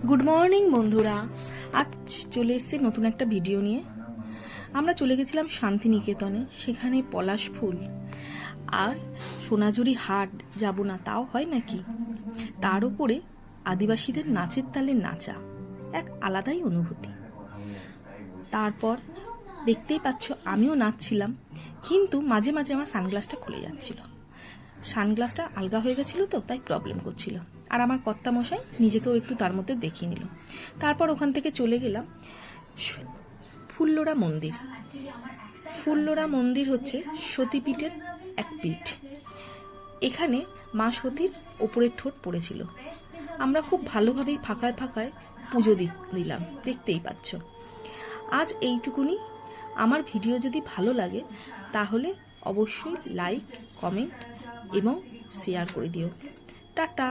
Good morning বন্ধুরা, আজ চলে এসেছি নতুন একটা ভিডিও নিয়ে। আমরা চলে গেছিলাম শান্তিনিকেতনে, সেখানে পলাশ ফুল আর সোনাঝুরি হাট যাব না তাও হয় নাকি। তার উপরে আদিবাসীদের নাচের তালে নাচা এক আলাদাই অনুভূতি। তারপর দেখতেই পাচ্ছ আমিও নাচছিলাম, কিন্তু মাঝে মাঝে আমার সানগ্লাসটা খুলে যাচ্ছিল। সানগ্লাসটা আলগা হয়ে গেছিলো তো, তাই প্রবলেম করছিল। আর আমার কর্তামশাই নিজেকেও একটু তার মধ্যে দেখিয়ে নিল। তারপর ওখান থেকে চলে গেলাম ফুল্লরা মন্দির। ফুল্লরা মন্দির হচ্ছে সতীপীঠের এক পীঠ। এখানে মা সতীর ওপরের ঠোঁট পড়েছিল। আমরা খুব ভালোভাবেই ফাঁকায় ফাঁকায় পুজো দিলাম, দেখতেই পাচ্ছ। আজ এইটুকুনি। আমার ভিডিও যদি ভালো লাগে তাহলে অবশ্যই লাইক, কমেন্ট এবং শেয়ার করে দিও। টাটা।